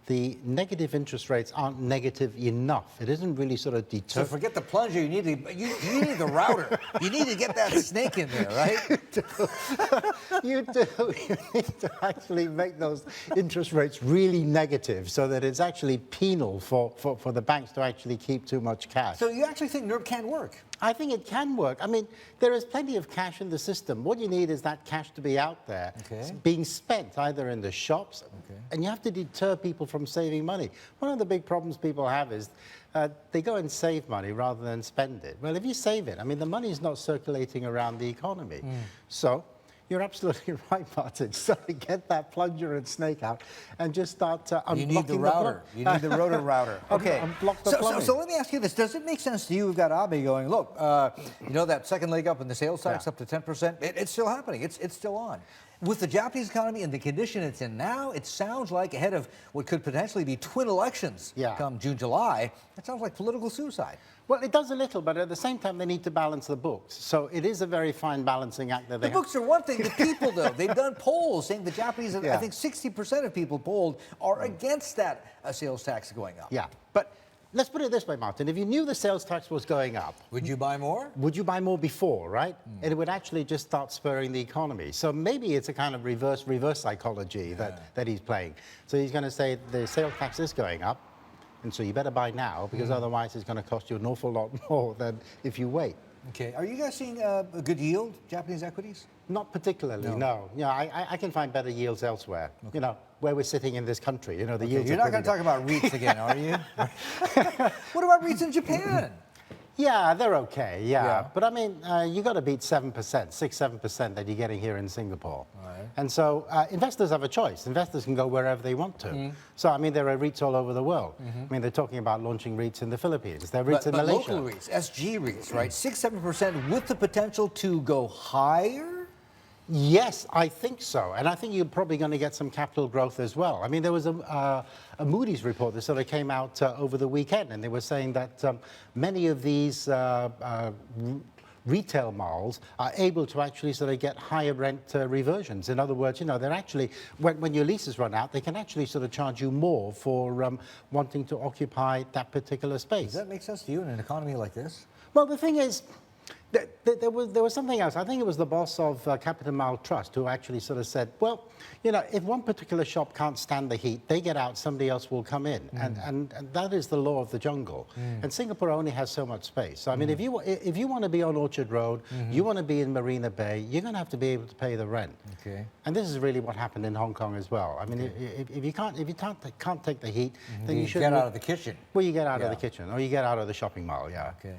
the negative interest rates aren't negative enough. It isn't really sort of deter. So forget the plunger. You need the router. You need to get that snake in there, right? You do. You need to actually make those interest rates really negative so that it's actually penal for the banks to actually keep too much cash. So you actually think NIRP can work? I think it can work. I mean, there is plenty of cash in the system. What you need is that cash to be out there, being spent either in the shops, and you have to deter people from saving money. One of the big problems people have is they go and save money rather than spend it. Well, if you save it, I mean, the money is not circulating around the economy. So you're absolutely right, Martin. So get that plunger and snake out and just start unblocking You need the router. You need the rotor router. Okay. Unblock the plumbing. So let me ask you this. Does it make sense to you? We've got Abe going, look, you know that second leg up in the sales tax up to 10%? It's still happening. It's still on. With the Japanese economy and the condition it's in now, it sounds like ahead of what could potentially be twin elections come June, July, it sounds like political suicide. Well, it does a little, but at the same time, they need to balance the books. So it is a very fine balancing act that they The books are one thing. The people, though, they've done polls saying the Japanese, I think 60% of people polled are against that sales tax going up. Yeah, but let's put it this way, Martin. If you knew the sales tax was going up, would you buy more? Would you buy more before, right? And it would actually just start spurring the economy. So maybe it's a kind of reverse psychology that he's playing. So he's going to say the sales tax is going up, and so you better buy now because otherwise it's going to cost you an awful lot more than if you wait. Okay. Are you guys seeing a good yield, Japanese equities? Not particularly, no. You know, I can find better yields elsewhere. You know, where we're sitting in this country. You know, the yields. You're not going to talk about REITs again, are you? What about REITs in Japan? Yeah, they're okay, But I mean, you got to beat 7%, 6-7% that you're getting here in Singapore. Right. And so investors have a choice. Investors can go wherever they want to. So, I mean, there are REITs all over the world. I mean, they're talking about launching REITs in the Philippines. There are REITs in Malaysia. Local REITs, SG REITs, right? 6-7% with the potential to go higher? Yes, I think so. And I think you're probably going to get some capital growth as well. I mean, there was a Moody's report that sort of came out over the weekend, and they were saying that many of these retail malls are able to actually sort of get higher rent reversions. In other words, you know, they're actually, when your leases run out, they can actually sort of charge you more for wanting to occupy that particular space. Does that make sense to you in an economy like this? Well, the thing is, there was something else. I think it was the boss of Capital Mall Trust who actually sort of said, well, you know, if one particular shop can't stand the heat, they get out, somebody else will come in. And that is the law of the jungle. And Singapore only has so much space. So, I mean, if you want to be on Orchard Road, you want to be in Marina Bay, you're going to have to be able to pay the rent. Okay. And this is really what happened in Hong Kong as well. I mean, if you can't take the heat, then you should get out of the kitchen. Well, you get out of the kitchen, or you get out of the shopping mall, Okay.